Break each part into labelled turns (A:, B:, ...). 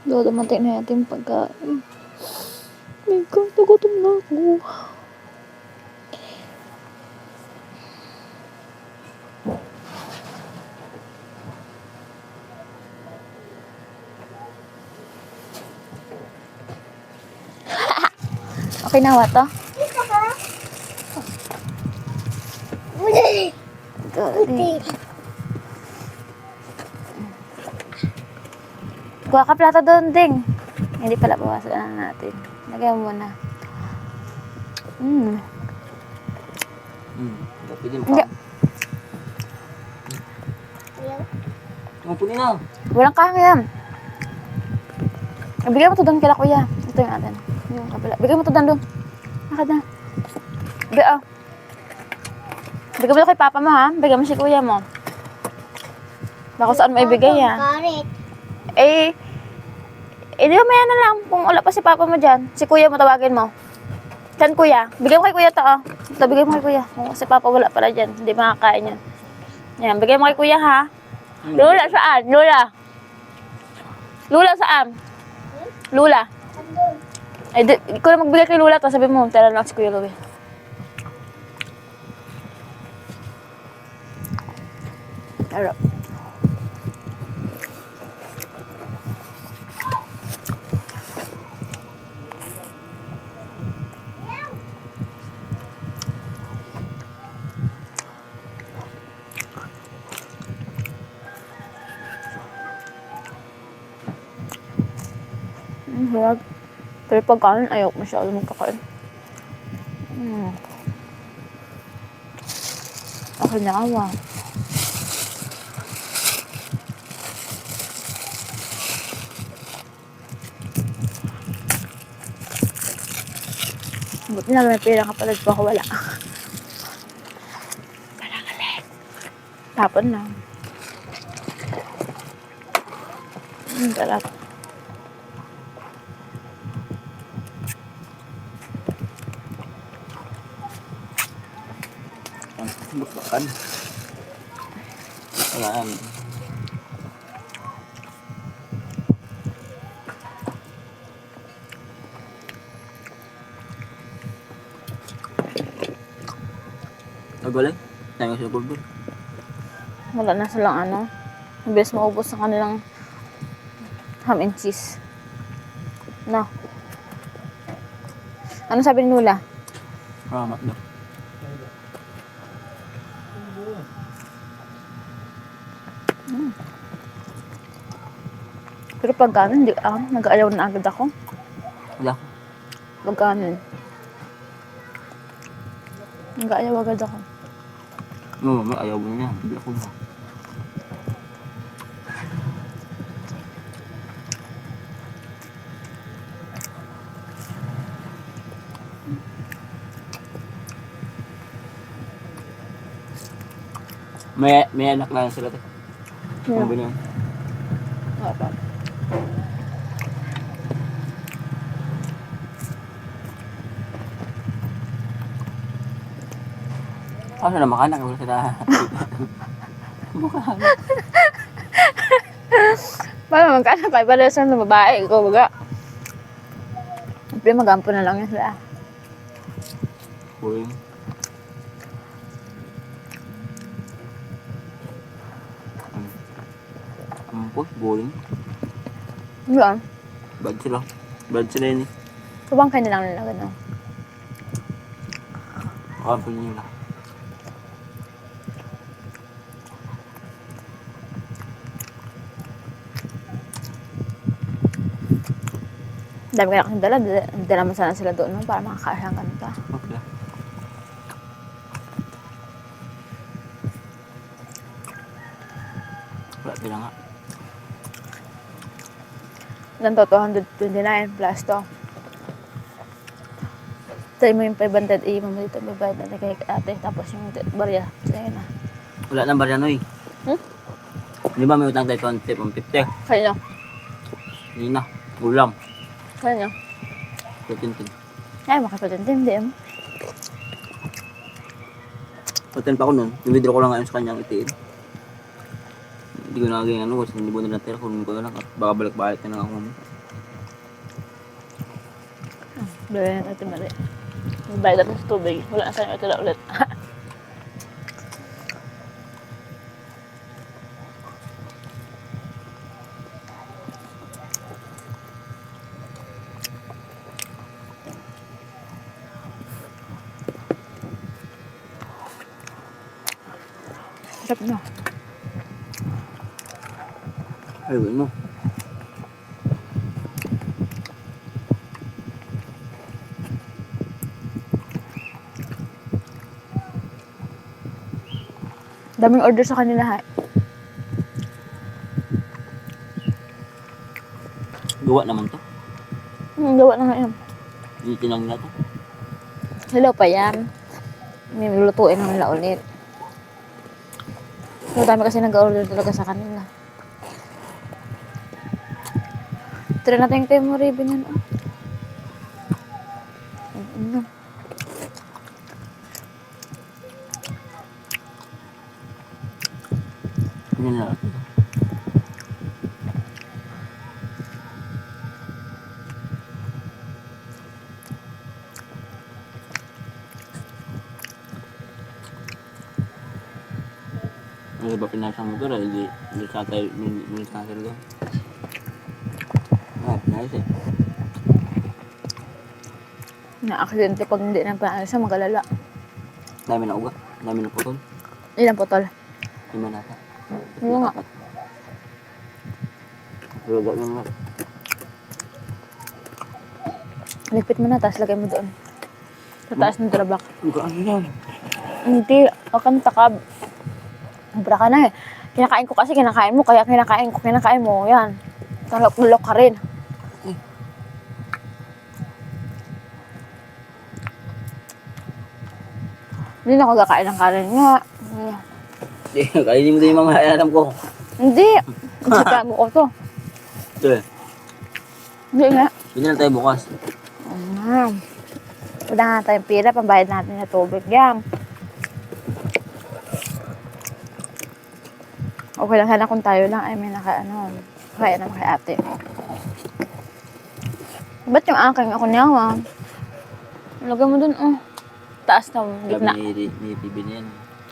A: Dumating na natin pagkain. My God, nagutom na ako. Okay na ba to? Kuha ka plata doon, Ding. Hindi pala, bawasan na natin. Lagyan mo na.
B: Pwede mo
A: Hindi.
B: pa. Punin na.
A: Walang kahangyan. Bigyan mo to doon kila kuya. Ito yung atin. Yung kabila. Bigyan mo to doon. Nakad na. Bigyan. Bigyan mo to kay papa mo, ha? Bigyan mo si kuya mo. Baka saan mo ibigay, ha? Eh, di ba maya na lang. Kung wala pa si papa mo dyan, si kuya mo tawagin mo. Saan kuya? Bigyan mo kay kuya to, oh. Ito, bigyan mo kay kuya. Kung si papa wala pala dyan, hindi makakain yan. Yan, bigyan mo kay kuya, ha? Lula, saan? Lula. Lula, saan? Lula. Ay, ikaw na magbigay kay Lula to. Sabi mo, tara lang si Kuya Louie. Tara. Sarap. Pero pagkain, ayaw masyado magkakain. Ako na awa. Buti na may pera ka pala, baka wala. Tapon na. Sarap.
B: Bakbakan. Ayan. Nagaling? Tayong sa bulbul.
A: Wala na silang ano. Mabilis maubos ang kanilang ham and cheese. No. Ano sabi ni Lula?
B: Salamat daw.
A: Pero pag gano'n, nag-ayaw na agad ako.
B: Wala.
A: Pag gano'n. Nag-ayaw agad ako.
B: No, ayaw mo niya. Hindi ako na. May anak na sila to. Ano ba niyan?
A: Apa.
B: Ano na makanak? Wala sila. Mukha.
A: Paano magkano kay pala sa babae? Ikaw baga. Siyempre magampo na lang yan sila.
B: Uy. Ampos, boring.
A: Yan.
B: Bad sila. Bad sila yun eh.
A: Subang kayo nilang nila gano'n.
B: Ampos nila.
A: Dami ka na kasing dala. Dala mo sana sila doon no? Para makakaasang ganun ka.
B: Okay. Wala sila nga.
A: Ganito, 229 plus to. Tayo mo yung 500, mo dito, babayad natin kay ate. Tapos yung barya, sa'yo na.
B: Wala nang barya no eh. Di ba may utang tayo 20, 150?
A: Kaya nyo.
B: Hindi na. Ulam.
A: Kaya nyo.
B: 13.
A: Ay, makapatintindi mo.
B: Patan pa ako nun. Nibidro ko lang ngayon sa kanyang itiin. Hindi ko naging ano kasi hindi mo na natira. Kunin ko na lang. Baka balik-balik na lang ako.
A: Bili na natin mali. Bayad natin sa tubig. Wala na sa'yo ito na ulit. Sarap na.
B: Ayun mo.
A: Daming order sa kanila ha.
B: Gawa naman to.
A: Gawa na nga yun.
B: Initin lang nila to.
A: Hello pa yan. Nilulutuin na nila ulit. So, dami kasi nag-order talaga sa kanila. Try natin yung Temo Ribbon yan. Ano?
B: Ganyan lang. Ano ba pinasang motor? Hindi sa tayo, hindi sa tayo doon. Ah, nice eh.
A: Na-aksidente pag hindi na paano siya magalala.
B: Dami na uga. Dami na putol.
A: Ilang putol?
B: 5 na ata.
A: Oo nga.
B: Pero gawin mo.
A: Lipit mo na, tapos lagay mo doon. Sa taas ng drabak.
B: Uga ano yan?
A: Hindi, wag kang takab. Sobra ka na eh. Kinakain ko kasi kinakain mo, kaya kinakain mo. Yan. Talok-lulok ka rin. Hindi na ako kakain ng kanin nga.
B: Kainin mo din yung mga alam ko.
A: Hindi. Sabi ko to.
B: Ito eh.
A: Hindi nga.
B: Hindi na tayo bukas.
A: Wala nga tayong pira, pambayad natin sa tubig. Yan. Okay lang sana kung tayo lang ay may kaya naman kay ate. Ba't yung aking ako niya, ha? Lagay mo dun, oh. Taas na, gitna.
B: Sabi ni Bibi niyan.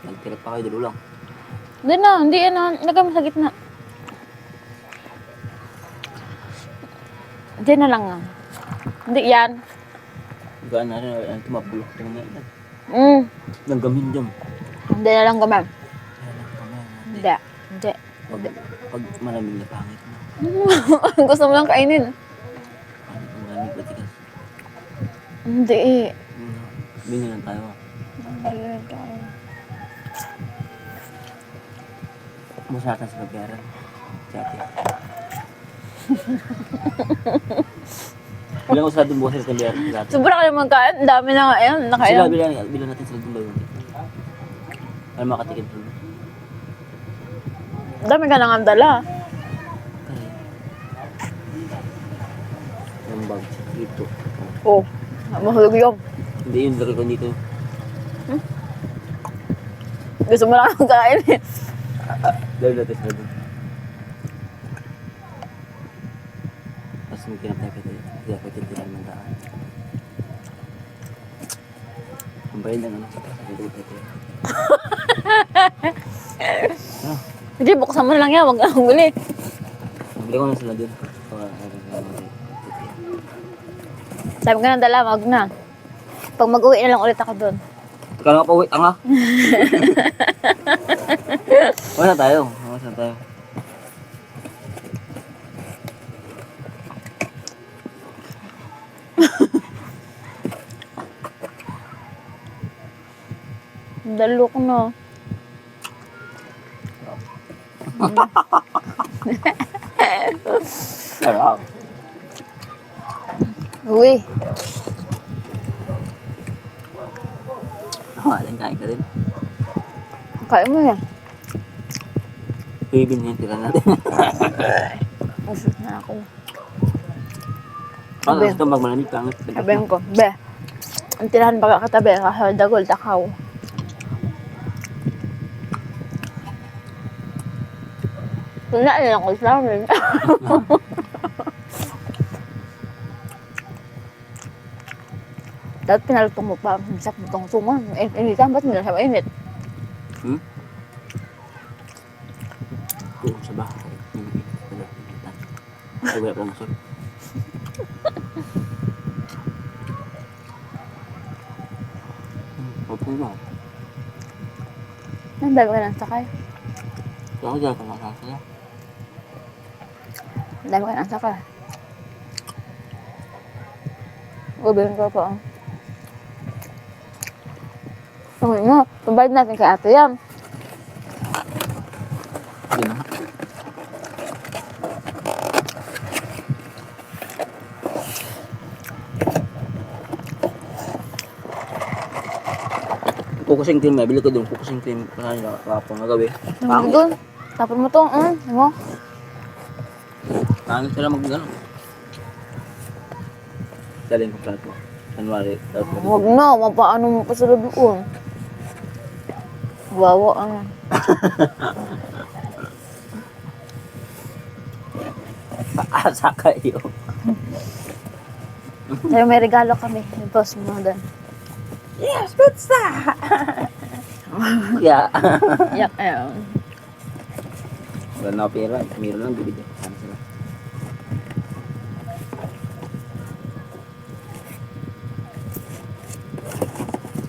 B: Nagtira pa kayo, dalo lang.
A: Hindi na. Lagay mo sa gitna. Diyan na lang, ah. Hindi yan.
B: Gaan na rin, ano tumabulok. Tingnan na. Nanggamin dyan.
A: Hindi na lang gaman. Hindi.
B: Pag malamig na pangit na.
A: Gusto mo lang kainin.
B: Ang malamig patikas.
A: Hindi eh.
B: Bili lang tayo. Masaka sa kabayaran. Dati. Bilang ko sa doon bukas sa kabayaran.
A: Sobra ka naman kain. Ang dami na nga yan.
B: Sila bilang natin sila doon bayo. Para makatikin doon.
A: Dami ka nang dala.
B: Yung bag dito.
A: Oh. Mahulog yun.
B: Hindi yun, laki ko dito.
A: Gusto mo lang kain eh.
B: Dahil natin sila doon. Tapos may kinapay ka tayo. Hindi ako tintiran ng daan. Ang bayan lang ano. Ito ito.
A: Hindi, buksan mo lang yan. Huwag na huli.
B: Bili ko na sila doon.
A: Sabi ka ng dala, wag na. Pag mag-uwi na lang ulit ako doon.
B: Ikaw na pa uwi, tanga. Uwi na tayo. Uwi na tayo.
A: Dalo ko na.
B: Sarap.
A: Uy.
B: Kain ka rin.
A: Kain mo yan.
B: Ibin niya, tira natin.
A: Usot na ako.
B: Paano kasi ito magmalamig pangit?
A: Sabihin ko, be, ang tirahan baka katabi, kasi dagol, takaw. Wala lang ako sa amin. Dapat pinalutong mo pa. Sak mo tong sungon. Initan, ba't nila siya mainit?
B: Oo, sa bahay. Ay, wala pa masol. Opo mo.
A: Ang dami ka ng sakay.
B: Ako dyan ka makasaya.
A: Ang dami ka ng sakay. Ubihin ko pa. Sabi mo, pambayad natin kay ate yan.
B: Hindi na. Kukusing cream, bili ko doon. Kukusing cream. Kasi kapong nagabi. Pangit.
A: Doon. Tapon mo to. Mo.
B: Pangit sila mag-gano. Daling ko plato. January.
A: Huwag na. Mapaano mo pa sila doon. Wawa ang...
B: Paasa kayo.
A: Pero may regalo kami. May boss mo doon.
B: Yes, pizza! Yeah.
A: Yak, ayun.
B: Wala na ako pera. Meron lang bibigyan. Sana sila.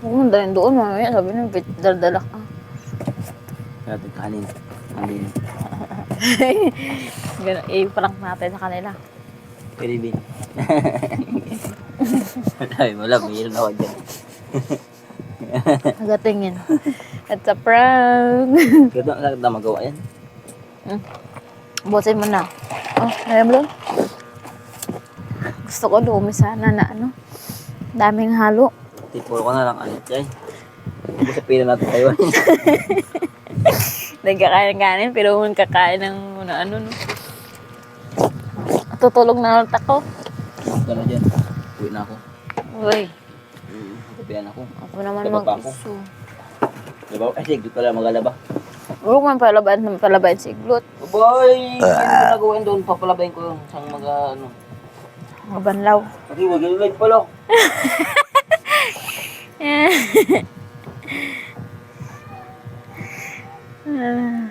A: Huwag mo dalhin doon. Mamaya sabi nyo, daldala ka.
B: Kaya ito kanin. Kanin.
A: Ganun, i-prank natin sa kanila.
B: Pwede din. Wala, mayroon ako dyan.
A: Nagatingin. It's a prank.
B: Kaya na magawa yan.
A: Busin mo na. Oh, alam mo gusto ko lumi sana na ano. Daming halo.
B: Tipuro ko na lang alit yan. Hindi sa pila natin kayo.
A: Nagkakain ng kanin, pero kung kakain ng ano, no. Tutulog na ulit ako.
B: Gano'n dyan. Uwi na ako.
A: Uy,
B: Gabihan ako.
A: ako naman
B: Diba pa ako?
A: mag-uso.
B: Diba? Ay, sige, pala magalaba.
A: Huwag man palabayan si Glot.
B: Boy! Hindi ko nagawin doon. Papalabayin ko yun. Sang ano.
A: Mabanlaw.
B: Kasi wag yung live pala.
A: Ah.